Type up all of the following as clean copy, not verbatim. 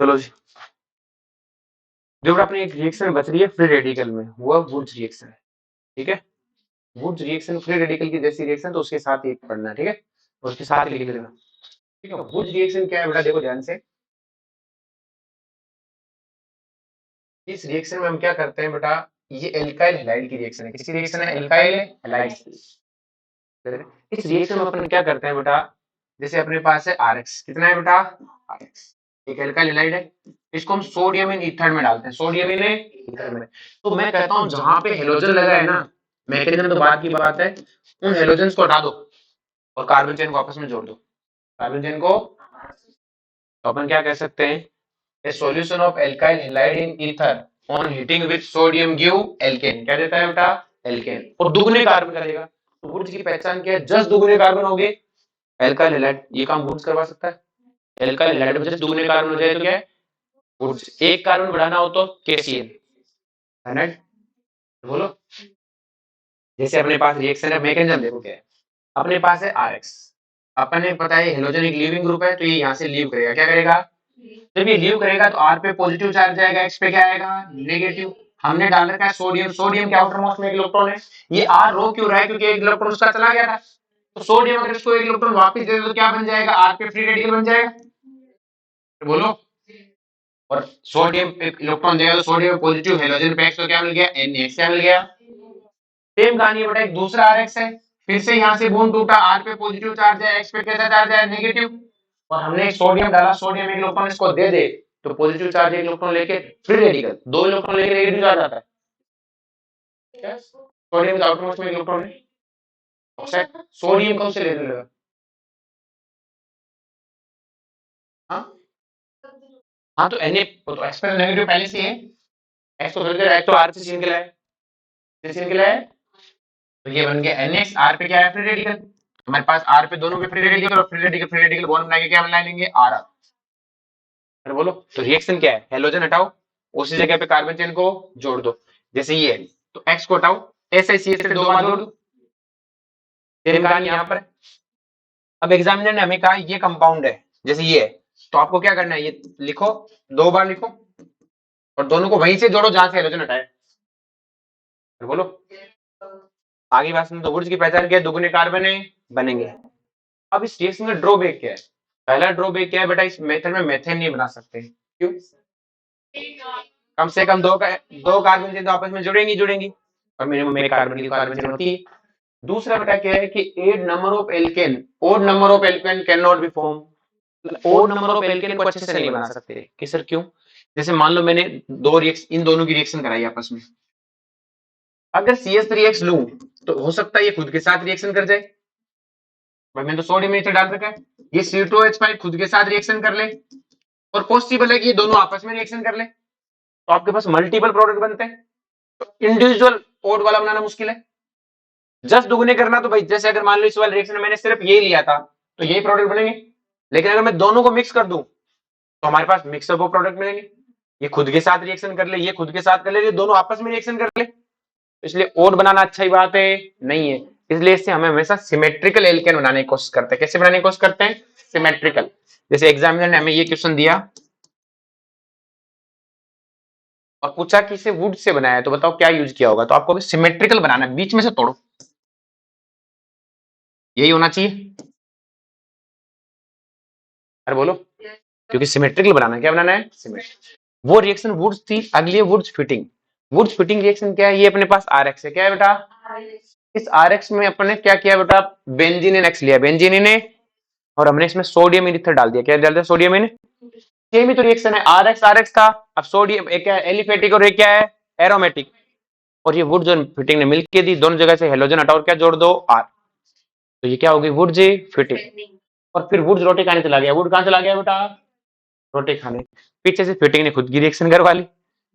चलो जी, जो अपनी एक रिएक्शन बच रही है फ्री रेडिकल में, वो वुड्स रिएक्शन है। ठीक है, वुड्स रिएक्शन फ्री रेडिकल की जैसी रिएक्शन, तो उसके साथ ही पढ़ना है। ठीक है, और उसके साथ ही लिख लेना। ठीक है, वुड्स रिएक्शन क्या है बेटा, देखो ध्यान से। इस रिएक्शन में हम क्या करते हैं बेटा, ये एल्काइल हैलाइड की रिएक्शन है। किसकी रिएक्शन है? एल्काइल हैलाइड की। इस रिएक्शन में अपन क्या करते हैं बेटा, जैसे अपने पास है आरएक्स, कितना है बेटा? आरएक्स, एक एल्काइल हैलाइड है। इसको हम सोडियम इन ईथर में डालते हैं, सोडियम इन ईथर में। तो मैं कहता हूं जहां पे हेलोजन लगा है ना, मैकेनिज्म तो बात की बात है, उन हेलोजन्स को हटा दो और कार्बन चेन को आपस में जोड़ दो। कार्बन चेन को, तो अपन क्या कह सकते हैं, a solution of alkyl halide in ether on heating with sodium give alkane। क्या देता है बेटा? एल्केन। और दुगने कार्बन करेगा। तो वुड्स की पहचान क्या है? जस्ट दुगने कार्बन हो गए, एल्काइल हैलाइड। ये काम वुड्स करवा सकता है। एल्काइल हैलाइड में जस्ट दुगने कार्बन हो जाए तो क्या है? वुड्स। एक कार्बन बढ़ाना हो तो केसीएल, है ना? बोलो, जैसे अपने पास रिएक्शन है, मैकेनिज्म देखो क्या है। अपने पास है आरएक्स, अपने पता है हेलोजन एक लीविंग ग्रुप है, तो ये यहाँ से लीव करेगा। क्या करेगा? जब ये लीव करेगा तो आर पे पॉजिटिव चार्ज जाएगा, एक्स पे क्या आएगा? नेगेटिव। हमने डाल रखा है सोडियम, सोडियम के आउटर मोस्ट में एक इलेक्ट्रॉन है। ये आर रो क्यों रहा है? क्योंकि एक इलेक्ट्रॉन उसका चला गया था। तो सोडियम अगर इसको एक इलेक्ट्रॉन वापस दे दे तो क्या बन जाएगा? आर पे फ्री रेडिकल बन जाएगा। तो बोलो, और सोडियम पे इलेक्ट्रॉन देगा तो सोडियम पॉजिटिव हेलोजन पे एक्स, तो क्या मिल गया? NH क्या मिल गया? सेम कहानी है बेटा, एक दूसरा आरएक्स है, फिर से यहाँ से बॉन्ड टूटा, आर पे पॉजिटिव चार्ज है, एक्स पे कैसा चार्ज है? नेगेटिव। और हमने एक सोडियम डाला, सोडियम एक इलेक्ट्रॉन इसको दे दे, तो पॉजिटिव चार्ज एक इलेक्ट्रॉन लेके फ्री रेडिकल, दो इलेक्ट्रॉन लेके नेगेटिव चार्ज आता है। सोडियम के आउटरमोस्ट में इलेक्ट्रॉन है, ऑक्साइड। सोडियम कौन से लेने लगा? हाँ हाँ, तो Na, तो एक्स पे नेगेटिव पहले से है, एक्स को एक्स तो आर से सीन के लाए, सीन के लाए, तो ये बन गया NX। आर पे क्या है? Free radical. हमारे पास आर पे दोनों पे फ्री रेडिकल, और फ्री रेडिकल बॉन्ड बनाएंगे, क्या बना लेंगे? आर। अरे बोलो, तो रिएक्शन क्या है? हेलोजन हटाओ, उसी जगह पे कार्बन चेन को जोड़ दो। जैसे ये है, तो एक्स को हटाओ, ऐसे सी से दो बार जोड़ दो। सेम कहानी यहाँ पर है। अब एग्जामिनर ने हमें कहा ये कंपाउंड है, जैसे ये है, तो आपको क्या करना है? ये लिखो, दो बार लिखो, और दोनों को वहीं से जोड़ो जहां से हेलोजन हटाए। फिर बोलो, आगे बात सुनो। तो वुड्स की पहचान क्या है? दुगने कार्बन है बनेंगे। अब इस रिएक्शन का ड्रॉबैक क्या है? पहला ड्रॉबैक क्या है बेटा, इस मेथड में मेथेन नहीं बना सकते। क्यों? कम से कम दो कार्बन चेन तो आपस में जुड़ेंगी, और मिनिमम एक कार्बन चेन होती है। दूसरा बेटा क्या है कि odd number of alkene can not be form. Odd number of alkene को अच्छे से नहीं बना सकते। कि सर क्यों? जैसे मान लो मैंने दो रिएक्शन, इन दोनों की रिएक्शन कराई आपस में, अगर CH3X लूं तो हो सकता है ये खुद के साथ रिएक्शन कर जाए। भाई मैंने तो सोडियम नीचे डाल रखा है, ये C2H5 खुद के साथ रिएक्शन कर ले, और पॉसिबल है कि ये दोनों आपस में रिएक्शन कर ले, तो आपके पास मल्टीपल प्रोडक्ट बनते हैं। तो इंडिविजुअल ओड वाला बनाना मुश्किल है। जस्ट दुगने करना तो भाई, जैसे अगर मान लो इस वाले रिएक्शन में मैंने सिर्फ ये लिया था, तो यही प्रोडक्ट बनेंगे। लेकिन अगर मैं दोनों को मिक्स कर दूं, तो हमारे पास मिक्सअप ऑफ प्रोडक्ट मिलेंगे। ये खुद के साथ रिएक्शन कर ले, ये खुद के साथ कर ले, ये दोनों आपस में रिएक्शन कर ले। इसलिए ओड बनाना अच्छा ही बात है नहीं है। इसलिए इससे हमें हमेशा सिमेट्रिकल एल्केन बनाने की कोशिश करते हैं। कैसे बनाने की कोशिश करते हैं? सिमेट्रिकल। जैसे एग्जामिनर ने हमें ये क्वेश्चन दिया और पूछा कि इसे वुड से बनाया है, तो बताओ क्या यूज किया होगा। तो आपको सिमेट्रिकल बनाना है, बीच में से तोड़ो, यही होना चाहिए। अरे बोलो, क्योंकि सिमेट्रिकल बनाना है। क्या बनाना है? सिमेट्रिक। वो रिएक्शन वुड्स थी। अगली है Wurtz Fittig. Wurtz Fittig reaction क्या है? ये अपने पास आरएक्स है। क्या है बेटा? इस आरएक्स में अपने क्या किया बेटा? बेंजीन एक्स लिया, बेंजीन ने, और हमने इसमें सोडियम इथर डाल दिया। क्या डाल दिया? सोडियम इन। सेम ही तो रिएक्शन है, आरएक्स आरएक्स का। अब सोडियम एक क्या है? एलिफेटिक, और एक क्या है? एरोमेटिक। और ये वुड जो फिटिंग ने मिलके दी, दोनों जगह से हेलोजन हटाओ और क्या जोड़ दो? आर। तो ये क्या होगी? वुड जी फिटिंग। और फिर वुड रोटी खाने चला गया। वुड कहां चला गया बेटा? रोटी खाने। पीछे से फिटिंग ने खुद की रिएक्शन करवा ली,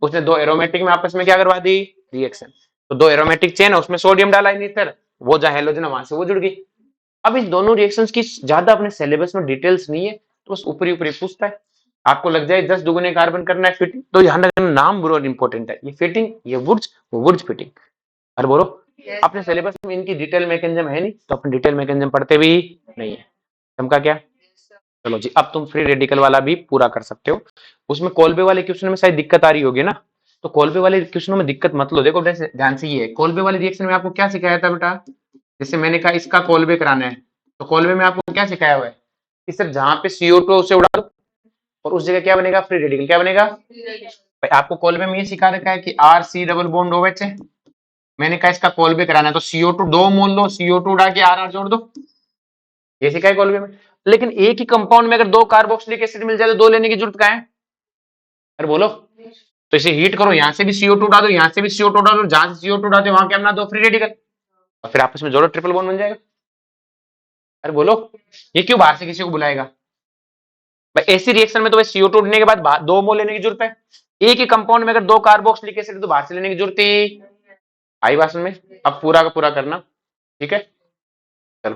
उसने दो एरोमेटिक में आपस में क्या करवा दी? रिएक्शन। तो दो एरोमेटिक चेन है, उसमें सोडियम डाला इन ईथर, वो जहां हेलोजन वहां से वो जुड़ गई। अब इस दोनों रिएक्शंस की ज्यादा अपने सिलेबस में डिटेल्स नहीं है, तो बस ऊपरी ऊपरी पूछता है। आपको लग जाए 10 दुगुने कार्बन करना है फिटिंग, तो ध्यान रखना नाम बहुत इंपॉर्टेंट है। ये फिटिंग, ये वुड्स, वो वुड्स फिटिंग। अरे बोलो, अपने सिलेबस में इनकी डिटेल मैकेनिज्म है नहीं, तो अपन डिटेल मैकेनिज्म पढ़ते भी नहीं है। समझा क्या? चलो जी, अब तुम फ्री रेडिकल वाला भी पूरा कर सकते हो। उसमें कोल्बे वाले क्वेश्चन में शायद दिक्कत आ रही होगी ना, तो कोल्बे वाले क्वेश्चनों में दिक्कत मत लो। देखो ध्यान से, ये कोल्बे वाले रिएक्शन में आपको क्या सिखाया था बेटा, जैसे मैंने कहा इसका कोल्बे कराना है, तो कोल्बे में आपको क्या सिखाया हुआ है कि सर जहां पे CO2 उसे उड़ा दो और उस जगह क्या बनेगा, फ्री रेडिकल। क्या बनेगा भाई, आपको कोल्बे में ये सिखा रखा है कि RC डबल बॉन्ड OH है। मैंने कहा इसका कोल्बे कराना है, तो CO2 दो मोल लो, CO2 उड़ा के RR जोड़ दो, ये सिखाया कोल्बे में। लेकिन एक ही कंपाउंड में अगर दो कार्बोक्सिलिक एसिड मिल जाए तो दो लेने की जरूरत क्या है, अरे बोलो। तो इसे हीट करो, यहां से भी CO2 उड़ा दो, यहां से भी CO2 उड़ा दो, जहां से CO2 उड़ाते वहां क्या बना दो, फ्री रेडिकल, और फिर आपस में जोड़ो, ट्रिपल बॉन्ड बन जाएगा। अरे बोलो, ये क्यों बाहर से किसी को बुलाएगा भाई, ऐसी रिएक्शन में तो भाई CO2 उड़ने के बाद दो मोल लेने की जरूरत है। एक ही कंपाउंड में अगर दो कार्बोक्सिलिक एसिड तो बाहर से लेने की जरूरत है। आई बात में, अब पूरा का पूरा करना, ठीक है। चलो